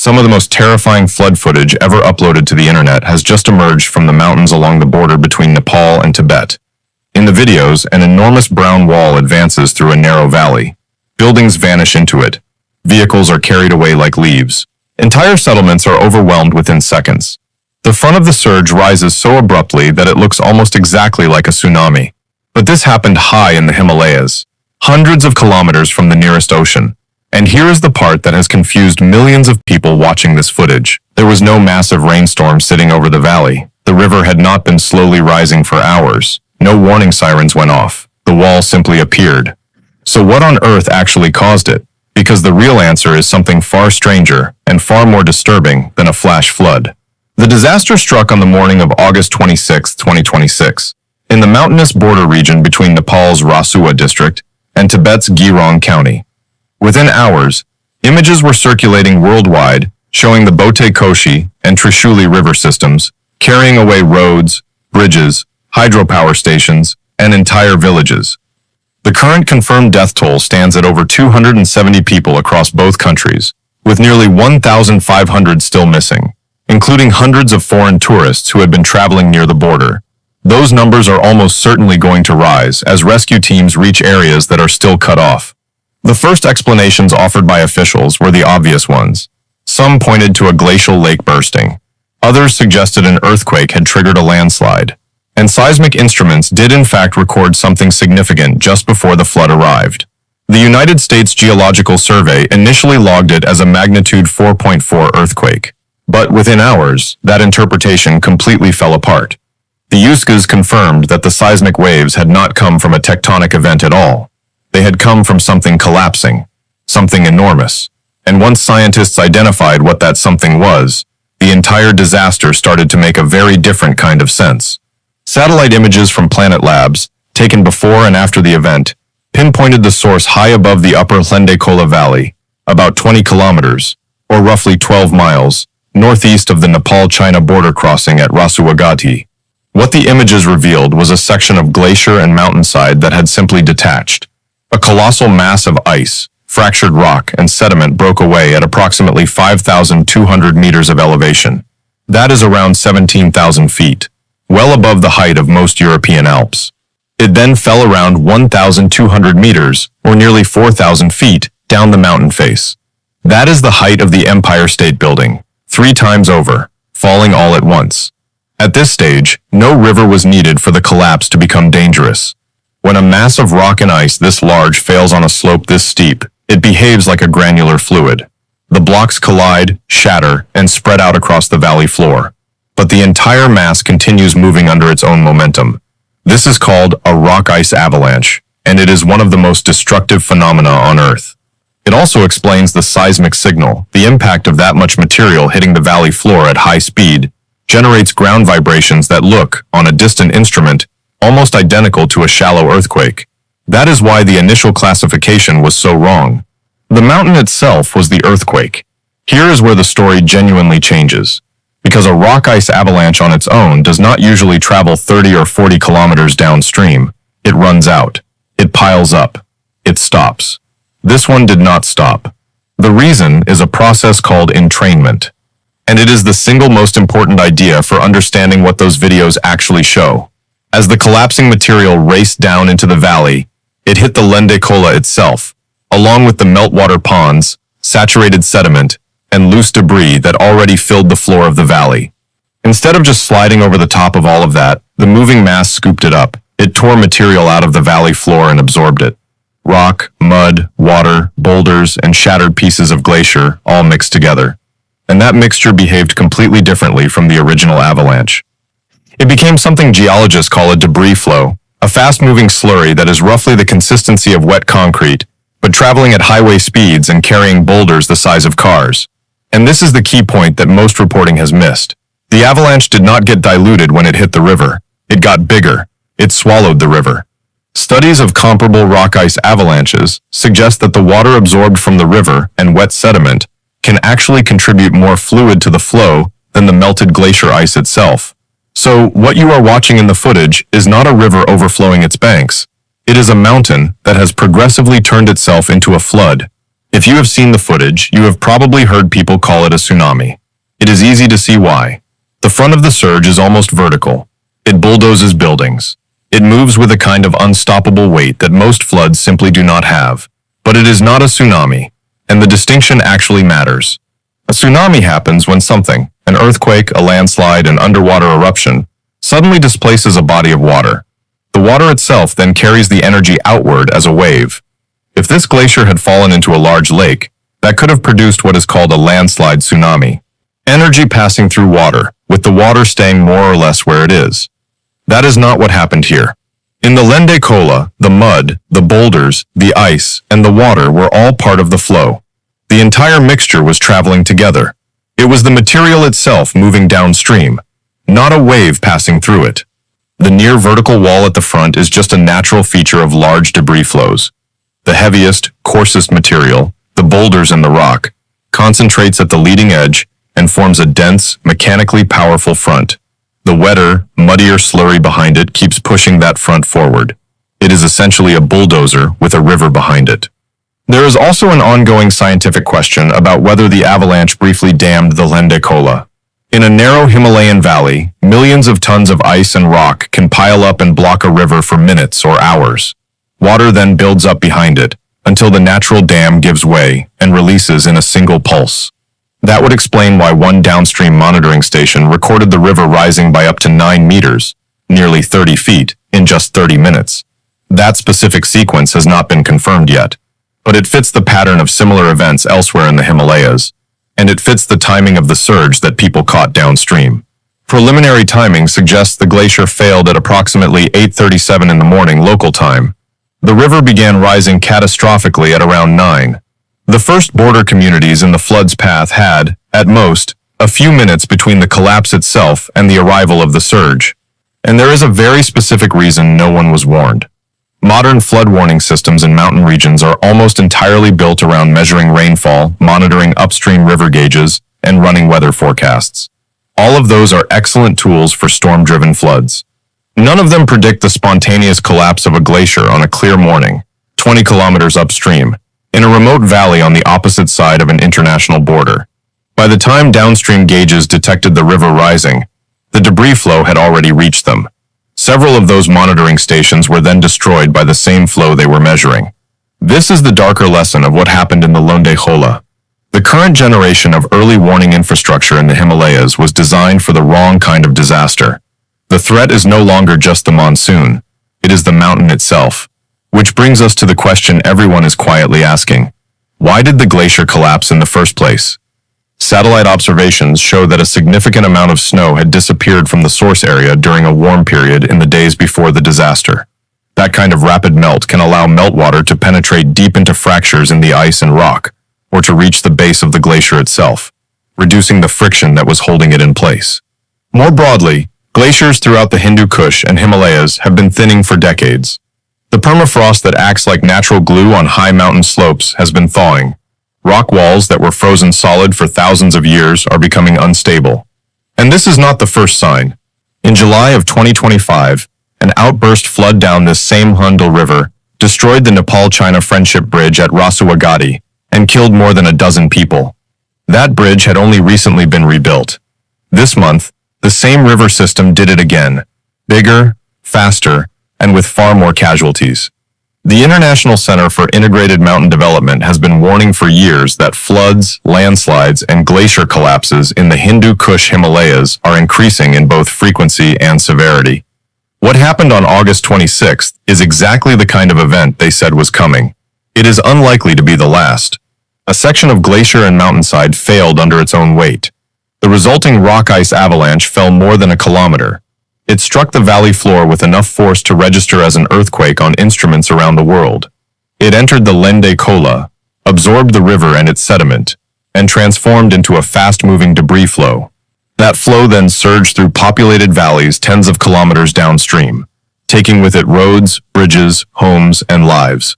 Some of the most terrifying flood footage ever uploaded to the internet has just emerged from the mountains along the border between Nepal and Tibet. In the videos, an enormous brown wall advances through a narrow valley. Buildings vanish into it. Vehicles are carried away like leaves. Entire settlements are overwhelmed within seconds. The front of the surge rises so abruptly that it looks almost exactly like a tsunami. But this happened high in the Himalayas, hundreds of kilometers from the nearest ocean. And here is the part that has confused millions of people watching this footage. There was no massive rainstorm sitting over the valley. The river had not been slowly rising for hours. No warning sirens went off. The wall simply appeared. So what on earth actually caused it? Because the real answer is something far stranger and far more disturbing than a flash flood. The disaster struck on the morning of August 26, 2026, in the mountainous border region between Nepal's Rasuwa district and Tibet's Girong County. Within hours, images were circulating worldwide showing the Bote Koshi and Trishuli river systems carrying away roads, bridges, hydropower stations, and entire villages. The current confirmed death toll stands at over 270 people across both countries, with nearly 1,500 still missing, including hundreds of foreign tourists who had been traveling near the border. Those numbers are almost certainly going to rise as rescue teams reach areas that are still cut off. The first explanations offered by officials were the obvious ones. Some pointed to a glacial lake bursting. Others suggested an earthquake had triggered a landslide. And seismic instruments did in fact record something significant just before the flood arrived. The United States Geological Survey initially logged it as a magnitude 4.4 earthquake. But within hours, that interpretation completely fell apart. The USGS confirmed that the seismic waves had not come from a tectonic event at all. They had come from something collapsing, something enormous. And once scientists identified what that something was, the entire disaster started to make a very different kind of sense. Satellite images from Planet Labs, taken before and after the event, pinpointed the source high above the upper Lendekola Valley, about 20 kilometers, or roughly 12 miles, northeast of the Nepal-China border crossing at Rasuwagati. What the images revealed was a section of glacier and mountainside that had simply detached. A colossal mass of ice, fractured rock, and sediment broke away at approximately 5,200 meters of elevation. That is around 17,000 feet, well above the height of most European Alps. It then fell around 1,200 meters, or nearly 4,000 feet, down the mountain face. That is the height of the Empire State Building, 3 times over, falling all at once. At this stage, no river was needed for the collapse to become dangerous. When a mass of rock and ice this large fails on a slope this steep, it behaves like a granular fluid. The blocks collide, shatter, and spread out across the valley floor. But the entire mass continues moving under its own momentum. This is called a rock ice avalanche, and it is one of the most destructive phenomena on Earth. It also explains the seismic signal. The impact of that much material hitting the valley floor at high speed generates ground vibrations that look, on a distant instrument, almost identical to a shallow earthquake. That is why the initial classification was so wrong. The mountain itself was the earthquake. Here is where the story genuinely changes. Because a rock ice avalanche on its own does not usually travel 30 or 40 kilometers downstream. It runs out. It piles up. It stops. This one did not stop. The reason is a process called entrainment. And it is the single most important idea for understanding what those videos actually show. As the collapsing material raced down into the valley, it hit the Lendekola itself, along with the meltwater ponds, saturated sediment, and loose debris that already filled the floor of the valley. Instead of just sliding over the top of all of that, the moving mass scooped it up. It tore material out of the valley floor and absorbed it. Rock, mud, water, boulders, and shattered pieces of glacier all mixed together. And that mixture behaved completely differently from the original avalanche. It became something geologists call a debris flow, a fast-moving slurry that is roughly the consistency of wet concrete, but traveling at highway speeds and carrying boulders the size of cars. And this is the key point that most reporting has missed. The avalanche did not get diluted when it hit the river. It got bigger. It swallowed the river. Studies of comparable rock ice avalanches suggest that the water absorbed from the river and wet sediment can actually contribute more fluid to the flow than the melted glacier ice itself. So what you are watching in the footage is not a river overflowing its banks. It is a mountain that has progressively turned itself into a flood. If you have seen the footage, you have probably heard people call it a tsunami. It is easy to see why. The front of the surge is almost vertical. It bulldozes buildings. It moves with a kind of unstoppable weight that most floods simply do not have. But it is not a tsunami, and the distinction actually matters. A tsunami happens when something, an earthquake, a landslide, an underwater eruption, suddenly displaces a body of water. The water itself then carries the energy outward as a wave. If this glacier had fallen into a large lake, that could have produced what is called a landslide tsunami. Energy passing through water, with the water staying more or less where it is. That is not what happened here. In the Lende Kola, the mud, the boulders, the ice, and the water were all part of the flow. The entire mixture was traveling together. It was the material itself moving downstream, not a wave passing through it. The near vertical wall at the front is just a natural feature of large debris flows. The heaviest, coarsest material, the boulders and the rock, concentrates at the leading edge and forms a dense, mechanically powerful front. The wetter, muddier slurry behind it keeps pushing that front forward. It is essentially a bulldozer with a river behind it. There is also an ongoing scientific question about whether the avalanche briefly dammed the Lende Kola. In a narrow Himalayan valley, millions of tons of ice and rock can pile up and block a river for minutes or hours. Water then builds up behind it, until the natural dam gives way and releases in a single pulse. That would explain why one downstream monitoring station recorded the river rising by up to 9 meters, nearly 30 feet, in just 30 minutes. That specific sequence has not been confirmed yet, but it fits the pattern of similar events elsewhere in the Himalayas, and it fits the timing of the surge that people caught downstream. Preliminary timing suggests the glacier failed at approximately 8:37 in the morning local time. The river began rising catastrophically at around 9. The first border communities in the flood's path had, at most, a few minutes between the collapse itself and the arrival of the surge. And there is a very specific reason no one was warned. Modern flood warning systems in mountain regions are almost entirely built around measuring rainfall, monitoring upstream river gauges, and running weather forecasts. All of those are excellent tools for storm-driven floods. None of them predict the spontaneous collapse of a glacier on a clear morning, 20 kilometers upstream, in a remote valley on the opposite side of an international border. By the time downstream gauges detected the river rising, the debris flow had already reached them. Several of those monitoring stations were then destroyed by the same flow they were measuring. This is the darker lesson of what happened in the Lende Kola. The current generation of early warning infrastructure in the Himalayas was designed for the wrong kind of disaster. The threat is no longer just the monsoon, it is the mountain itself. Which brings us to the question everyone is quietly asking. Why did the glacier collapse in the first place? Satellite observations show that a significant amount of snow had disappeared from the source area during a warm period in the days before the disaster. That kind of rapid melt can allow meltwater to penetrate deep into fractures in the ice and rock, or to reach the base of the glacier itself, reducing the friction that was holding it in place. More broadly, glaciers throughout the Hindu Kush and Himalayas have been thinning for decades. The permafrost that acts like natural glue on high mountain slopes has been thawing. Rock walls that were frozen solid for thousands of years are becoming unstable. And this is not the first sign. In July of 2025, an outburst flood down this same Hundal River destroyed the Nepal-China Friendship Bridge at Rasuagati and killed more than a dozen people. That bridge had only recently been rebuilt. This month, the same river system did it again, bigger, faster, and with far more casualties. The International Center for Integrated Mountain Development has been warning for years that floods, landslides, and glacier collapses in the Hindu Kush Himalayas are increasing in both frequency and severity. What happened on August 26th is exactly the kind of event they said was coming. It is unlikely to be the last. A section of glacier and mountainside failed under its own weight. The resulting rock ice avalanche fell more than a kilometer. It struck the valley floor with enough force to register as an earthquake on instruments around the world. It entered the Lende Kola, absorbed the river and its sediment, and transformed into a fast-moving debris flow. That flow then surged through populated valleys tens of kilometers downstream, taking with it roads, bridges, homes, and lives.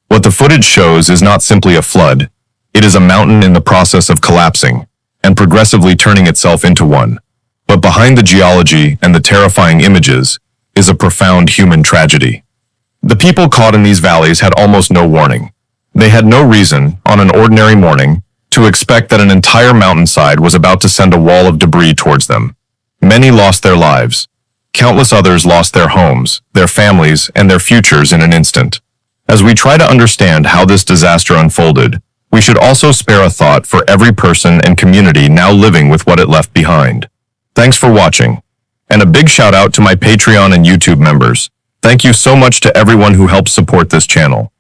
What the footage shows is not simply a flood. It is a mountain in the process of collapsing, and progressively turning itself into one. But behind the geology and the terrifying images is a profound human tragedy. The people caught in these valleys had almost no warning. They had no reason, on an ordinary morning, to expect that an entire mountainside was about to send a wall of debris towards them. Many lost their lives. Countless others lost their homes, their families, and their futures in an instant. As we try to understand how this disaster unfolded, we should also spare a thought for every person and community now living with what it left behind. Thanks for watching. And a big shout out to my Patreon and YouTube members. Thank you so much to everyone who helps support this channel.